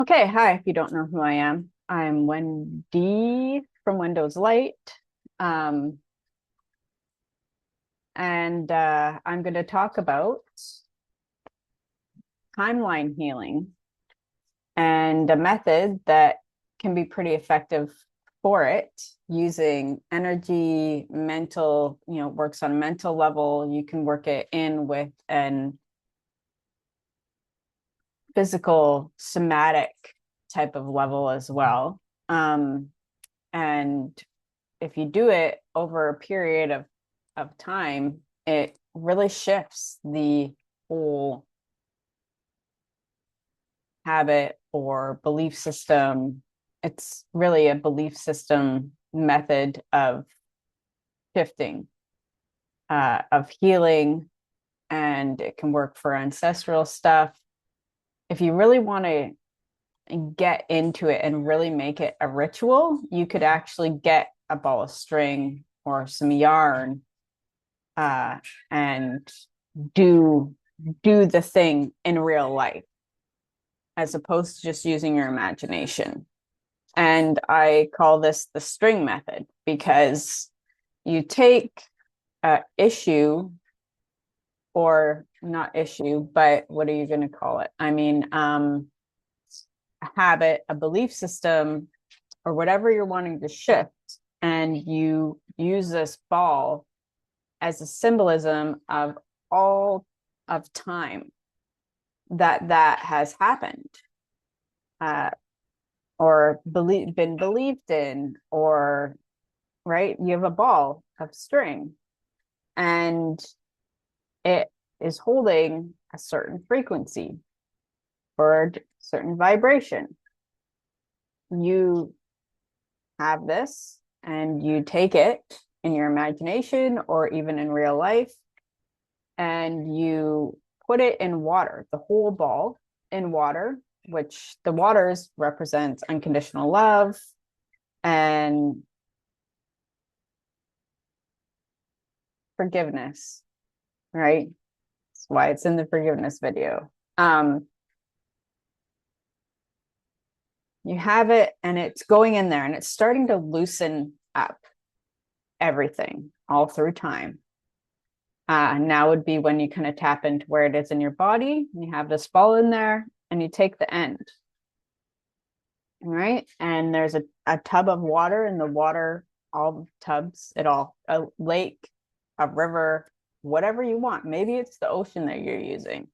Okay, hi. If you don't know who I am, I'm Wendy from Windows Light. Um, and I'm going to talk about timeline healing and a method that can be pretty effective for it using energy, mental, works on a mental level. You can work it in with an physical, somatic type of level as well. Um, and if you do it over a period of time, it really shifts the whole habit or belief system. It's really a belief system method of shifting, of healing, and it can work for ancestral stuff. If you really want to get into it and really make it a ritual, you could actually get a ball of string or some yarn, uh, and do do the thing in real life as opposed to just using your imagination. And I call this the string method because you take a issue, or not issue, but what are you going to call it? A habit, a belief system, or whatever you're wanting to shift, and you use this ball as a symbolism of all of time that has happened, uh, or been believed in, or right. You have a ball of string, and it is holding a certain frequency or a certain vibration. You have this, and you take it in your imagination or even in real life, and you put it in water, the whole ball in water, which the waters represents unconditional love and forgiveness, right? That's why it's in the forgiveness video. You have it, and it's going in there, and it's starting to loosen up everything all through time. Now would be when you kind of tap into where it is in your body. You have this ball in there, and you take the end, right? And there's a tub of water, and the water, all tubs, a lake, a river, whatever you want. Maybe it's the ocean that you're using.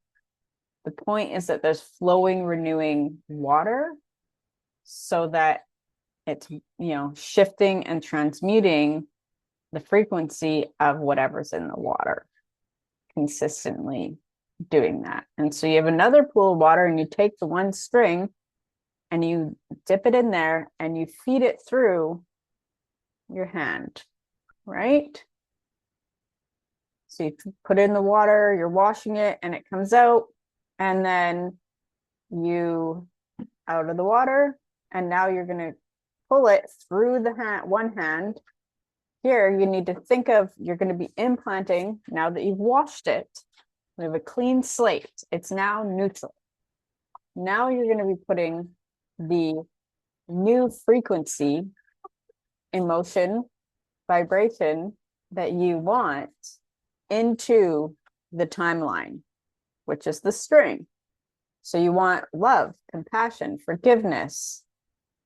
The point is that there's flowing, renewing water so that it's, shifting and transmuting the frequency of whatever's in the water, consistently doing that. And so you have another pool of water, and you take the one string and you dip it in there and you feed it through your hand, right? So you put it in the water, you're washing it, and it comes out, and then you out of the water, and now you're going to pull it through the one hand. Here, you need to think of, you're going to be implanting, now that you've washed it, we have a clean slate. It's now neutral. Now you're going to be putting the new frequency, emotion, vibration that you want into the timeline, which is the string. So you want love, compassion, forgiveness.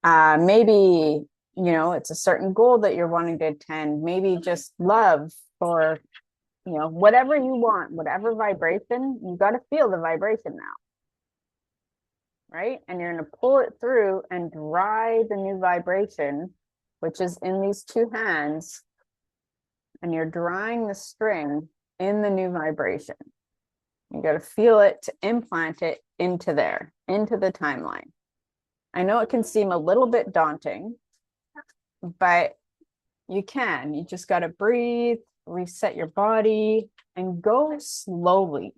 Maybe, it's a certain goal that you're wanting to attend. Maybe just love, or, whatever you want, whatever vibration, you got to feel the vibration now. Right? And you're going to pull it through and dry the new vibration, which is in these two hands. And you're drying the string in the new vibration. You got to feel it to implant it into there, into the timeline. I know it can seem a little bit daunting, but you just got to breathe, reset your body, and go slowly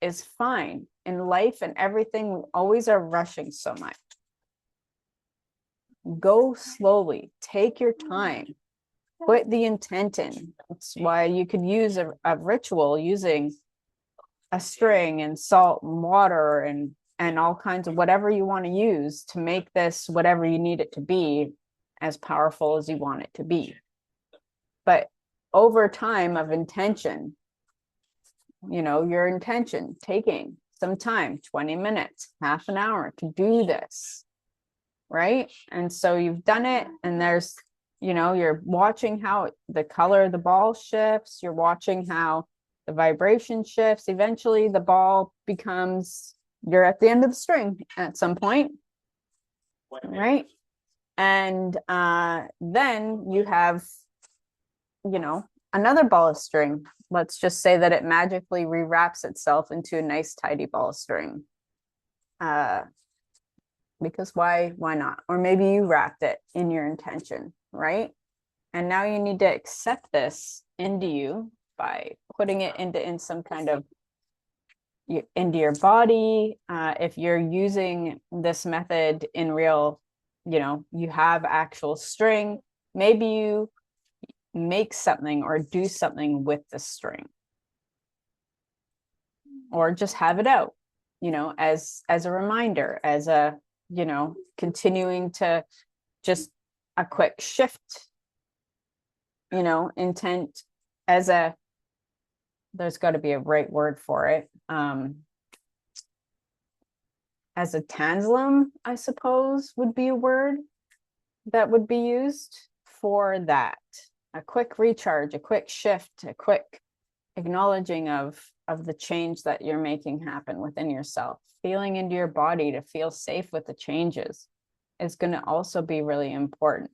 is fine. In life and everything, we always are rushing so much. Go slowly, take your time, put the intent in. That's why you could use a ritual using a string and salt and water and and all kinds of whatever you want to use to make this whatever you need it to be as powerful as you want it to be. But over time of intention, your intention, taking some time, 20 minutes, half an hour to do this, right? And so you've done it, and there's, you're watching how the color of the ball shifts, you're watching how the vibration shifts. Eventually the ball becomes, you're at the end of the string at some point, right? And then you have, another ball of string. Let's just say that it magically rewraps itself into a nice tidy ball of string. Because why not? Or maybe you wrapped it in your intention, right? And now you need to accept this into you by putting it in some kind of into your body. If you're using this method in real, you have actual string, maybe you make something or do something with the string, or just have it out, as a reminder, as a, continuing to just a quick shift, intent, as a, there's got to be a right word for it, as a tanzlim, I suppose, would be a word that would be used for that. A quick recharge, a quick shift, a quick acknowledging of the change that you're making happen within yourself. Feeling into your body to feel safe with the changes is going to also be really important.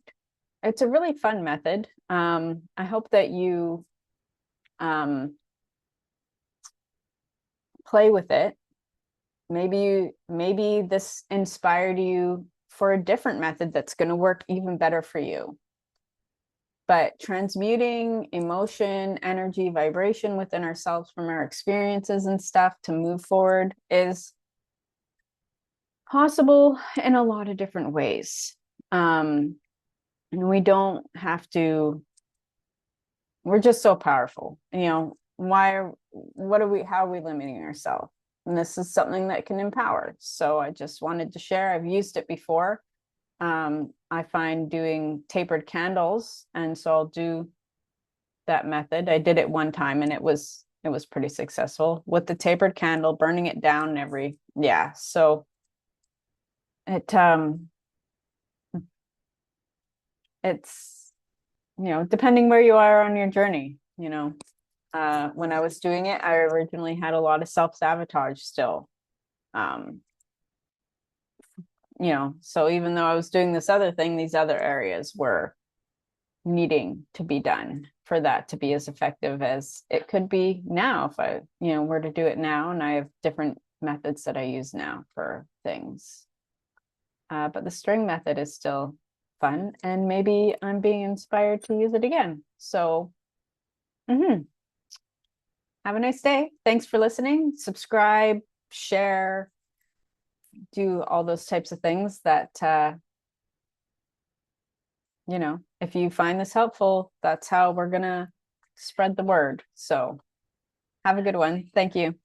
It's a really fun method. I hope that you play with it. Maybe this inspired you for a different method that's going to work even better for you. But transmuting emotion, energy, vibration within ourselves from our experiences and stuff to move forward is possible in a lot of different ways. And we don't have to, we're just so powerful. How are we limiting ourselves? And this is something that can empower. So I just wanted to share. I've used it before. I find doing tapered candles, and so I'll do that method. I did it one time, and it was pretty successful with the tapered candle, burning it down so it's depending where you are on your journey. When I was doing it, I originally had a lot of self-sabotage still. So even though I was doing this other thing, these other areas were needing to be done for that to be as effective as it could be now. If I, were to do it now, and I have different methods that I use now for things. But the string method is still fun, and maybe I'm being inspired to use it again. So, have a nice day. Thanks for listening. Subscribe, share, do all those types of things that, if you find this helpful, that's how we're going to spread the word. So have a good one. Thank you.